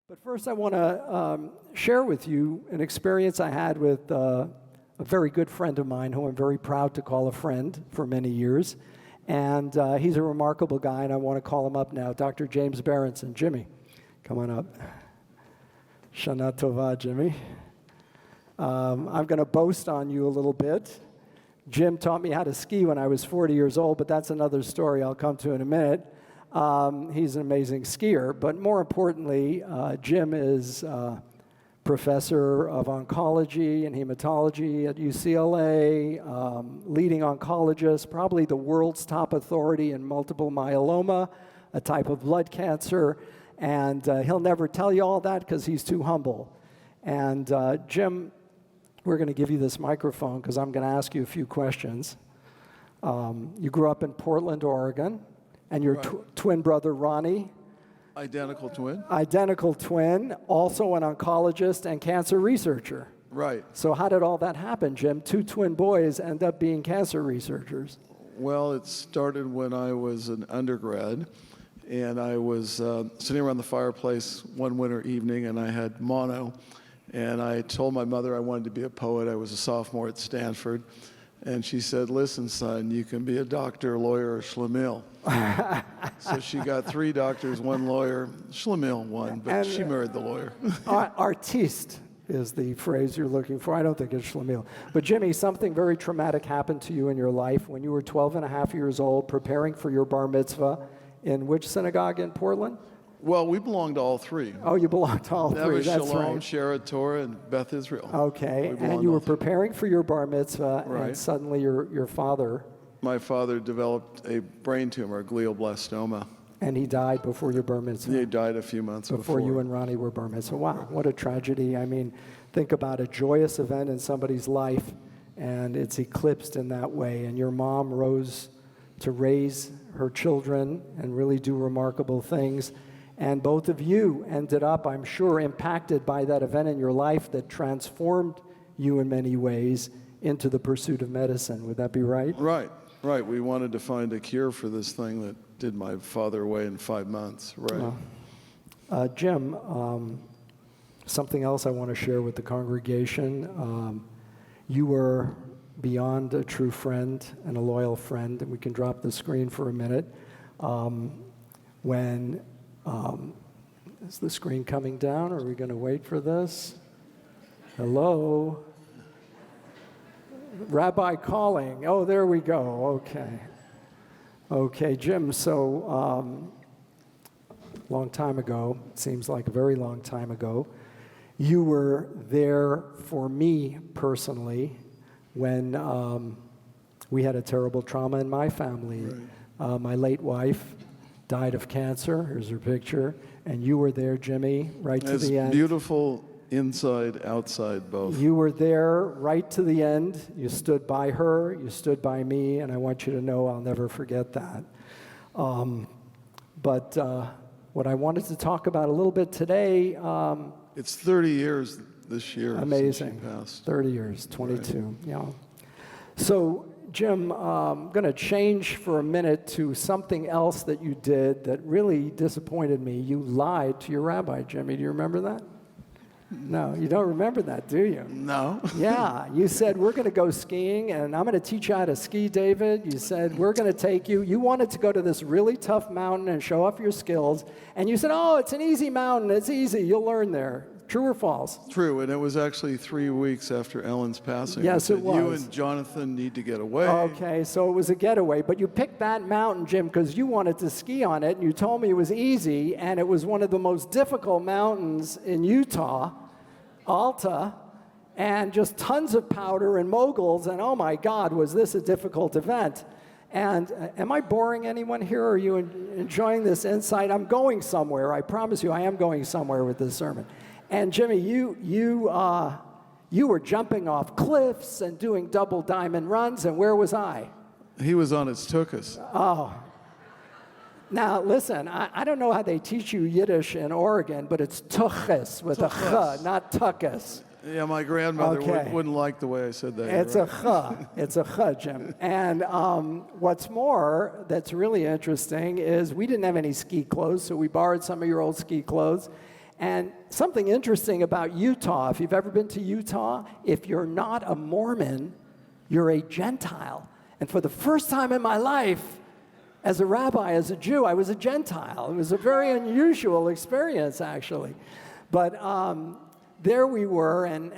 But first, I want to share with you an experience I had with a very good friend of mine who I'm very proud to call a friend for many years. And he's a remarkable guy, and I want to call him up now, Dr. James Berenson. Jimmy, come on up. Shana Tova, Jimmy. I'm going to boast on you a little bit. Jim taught me how to ski when I was 40 years old, but that's another story I'll come to in a minute. He's an amazing skier, but more importantly, Jim is professor of oncology and hematology at UCLA, leading oncologist, probably the world's top authority in multiple myeloma, a type of blood cancer, and he'll never tell you all that because he's too humble. And Jim, we're going to give you this microphone because I'm going to ask you a few questions. You grew up in Portland, Oregon. And your twin brother, Ronnie? Identical twin. Identical twin, also an oncologist and cancer researcher. Right. So how did all that happen, Jim? Two twin boys end up being cancer researchers. Well, it started when I was an undergrad, and I was sitting around the fireplace one winter evening, and I had mono, and I told my mother I wanted to be a poet. I was a sophomore at Stanford, and she said, "Listen, son, you can be a doctor, lawyer, or schlemiel." So she got 3 doctors, 1 lawyer, schlemiel 1, but she married the lawyer. Artiste is the phrase you're looking for. I don't think it's schlemiel. But Jimmy, something very traumatic happened to you in your life when you were 12 and a half years old, preparing for your bar mitzvah in which synagogue in Portland? Well, we belonged to all 3. Oh, you belong to all 3, Never that's Shalom, right. Shara Torah, and Beth Israel. Okay, and you were preparing for your bar mitzvah, and suddenly your father... My father developed a brain tumor, glioblastoma. And he died before your bar mitzvah? He died a few months before you and Ronnie were bar mitzvah. Wow, what a tragedy. I mean, think about a joyous event in somebody's life, and it's eclipsed in that way. And your mom rose to raise her children and really do remarkable things. And both of you ended up, I'm sure, impacted by that event in your life that transformed you in many ways into the pursuit of medicine. Would that be right? Right. We wanted to find a cure for this thing that did my father away in 5 months. Right. Jim, something else I want to share with the congregation. You were beyond a true friend and a loyal friend, and we can drop the screen for a minute. Is the screen coming down? Are we going to wait for this? Hello? Rabbi calling. Oh, there we go. Okay, Jim, so long time ago, it seems like a very long time ago, you were there for me personally when we had a terrible trauma in my family. Right. My late wife died of cancer. Here's her picture. And you were there, Jimmy, right to the end. Beautiful. Inside, outside, both. You were there right to the end. You stood by her, you stood by me, and I want you to know I'll never forget that. But what I wanted to talk about a little bit today... it's 30 years this year. Amazing. Since she passed. 30 years, 22, right. Yeah. So, Jim, I'm going to change for a minute to something else that you did that really disappointed me. You lied to your rabbi, Jimmy. Do you remember that? No, you don't remember that, do you? No. Yeah, you said, we're going to go skiing, and I'm going to teach you how to ski, David. You said, we're going to take you. You wanted to go to this really tough mountain and show off your skills, and you said, oh, it's an easy mountain. It's easy. You'll learn there. True or false? True, and it was actually 3 weeks after Ellen's passing. Yes, it was. You and Jonathan need to get away. Okay, so it was a getaway, but you picked that mountain, Jim, because you wanted to ski on it, and you told me it was easy, and it was one of the most difficult mountains in Utah, Alta, and just tons of powder and moguls, and oh my God, was this a difficult event. And am I boring anyone here? Are you enjoying this insight? I'm going somewhere. I promise you I am going somewhere with this sermon. And Jimmy, you were jumping off cliffs and doing double diamond runs, and where was I? He was on his tuchus. Oh. Now, listen, I don't know how they teach you Yiddish in Oregon, but it's tuchus with a ch, not tuchus. Yeah, my grandmother wouldn't like the way I said that. It's a ch. It's a ch, Jim. And what's more that's really interesting is we didn't have any ski clothes, so we borrowed some of your old ski clothes. And something interesting about Utah, if you've ever been to Utah, if you're not a Mormon, you're a Gentile. And for the first time in my life, as a rabbi, as a Jew, I was a Gentile. It was a very unusual experience, actually. But there we were, and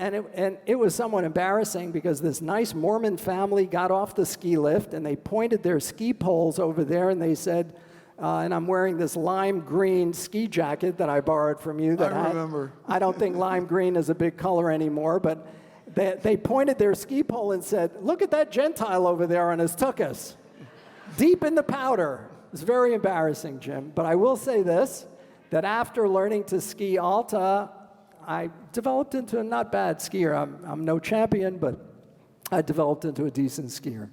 it was somewhat embarrassing because this nice Mormon family got off the ski lift, and they pointed their ski poles over there, and they said, and I'm wearing this lime green ski jacket that I borrowed from you. That I remember. I don't think lime green is a big color anymore, but they pointed their ski pole and said, look at that Gentile over there on his tuchus, deep in the powder. It's very embarrassing, Jim. But I will say this, that after learning to ski Alta, I developed into a not bad skier. I'm no champion, but I developed into a decent skier.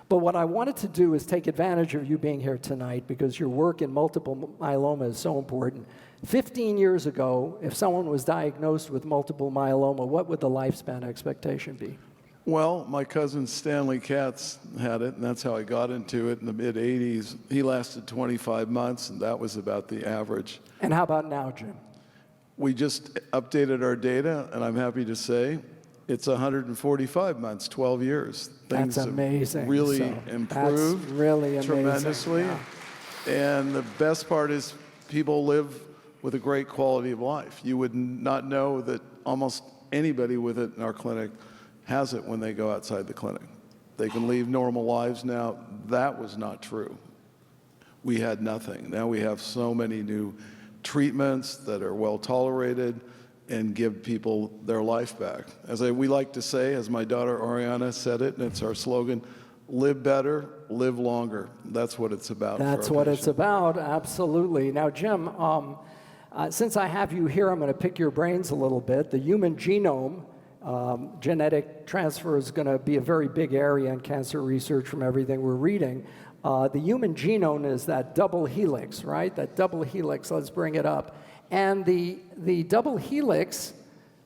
But what I wanted to do is take advantage of you being here tonight because your work in multiple myeloma is so important. 15 years ago, if someone was diagnosed with multiple myeloma, what would the lifespan expectation be? Well, my cousin Stanley Katz had it, and that's how I got into it in the mid-'80s. He lasted 25 months, and that was about the average. And how about now, Jim? We just updated our data, and I'm happy to say it's 145 months, 12 years. Things That's amazing. have really So, improved that's really amazing. tremendously. Yeah. And the best part is people live with a great quality of life. You would not know that almost anybody with it in our clinic has it when they go outside the clinic. They can leave normal lives now. That was not true. We had nothing. Now we have so many new treatments that are well tolerated and give people their life back. As we like to say, as my daughter Ariana said it, and it's our slogan, live better, live longer. That's what it's about. That's what it's about, absolutely. Now, Jim, since I have you here, I'm going to pick your brains a little bit. The human genome, genetic transfer is going to be a very big area in cancer research from everything we're reading. The human genome is that double helix, right? That double helix, let's bring it up. And the double helix,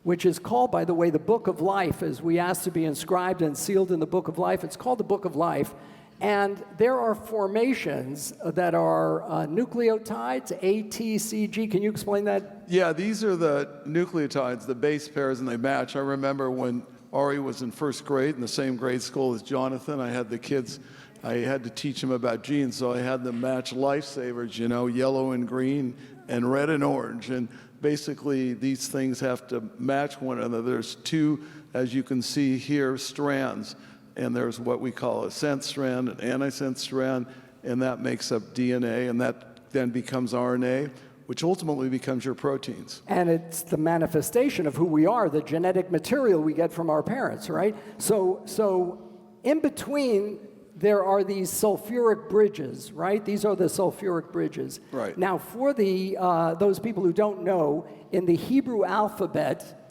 which is called, by the way, the Book of Life, as we ask to be inscribed and sealed in the Book of Life, it's called the Book of Life. And there are formations that are nucleotides, A, T, C, G. Can you explain that? Yeah, these are the nucleotides, the base pairs, and they match. I remember when Ari was in first grade in the same grade school as Jonathan, I had the kids, I had to teach them about genes, so I had them match lifesavers, you know, yellow and green and red and orange. And basically, these things have to match one another. There's two, as you can see here, strands. And there's what we call a sense strand, an antisense strand, and that makes up DNA, and that then becomes RNA, which ultimately becomes your proteins. And it's the manifestation of who we are, the genetic material we get from our parents, right? So in between, there are these sulfuric bridges, right? These are the sulfuric bridges. Right. Now, for those people who don't know, in the Hebrew alphabet,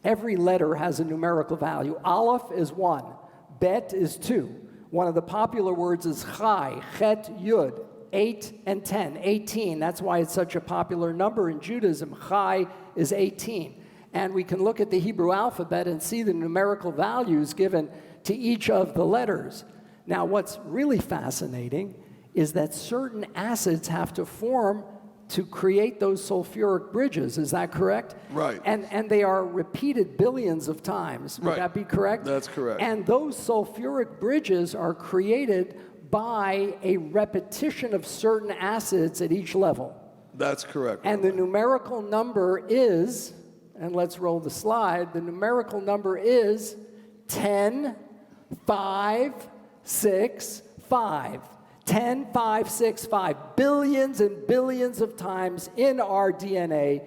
every letter has a numerical value. Aleph is 1. Bet is 2. One of the popular words is chai, chet, yud, 8 and 10, 18. That's why it's such a popular number in Judaism. Chai is 18. And we can look at the Hebrew alphabet and see the numerical values given to each of the letters. Now, what's really fascinating is that certain acids have to form to create those sulfuric bridges. Is that correct? Right. And they are repeated billions of times. Would that be correct? That's correct. And those sulfuric bridges are created by a repetition of certain acids at each level. That's correct. And the numerical number is, and let's roll the slide, the numerical number is 10, 5, 6, 5. 10, 5, 6, 5. Billions and billions of times in our DNA,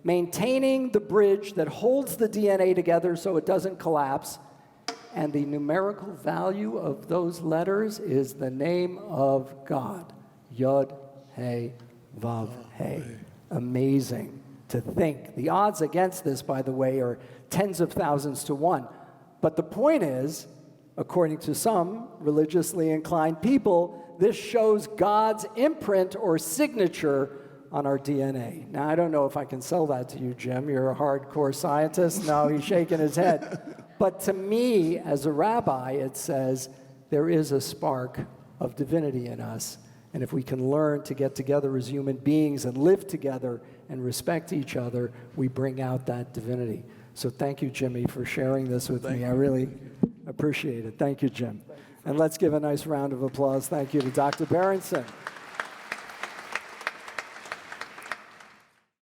maintaining the bridge that holds the DNA together so it doesn't collapse. And the numerical value of those letters is the name of God. Yod, He, Vav, He. Amazing to think. The odds against this, by the way, are tens of thousands to 1. But the point is, according to some religiously inclined people, this shows God's imprint or signature on our DNA. Now, I don't know if I can sell that to you, Jim. You're a hardcore scientist. No, he's shaking his head. But to me, as a rabbi, it says there is a spark of divinity in us. And if we can learn to get together as human beings and live together and respect each other, we bring out that divinity. So thank you, Jimmy, for sharing this with me. I really appreciate it. Thank you, Jim. And let's give a nice round of applause. Thank you to Dr. Berenson.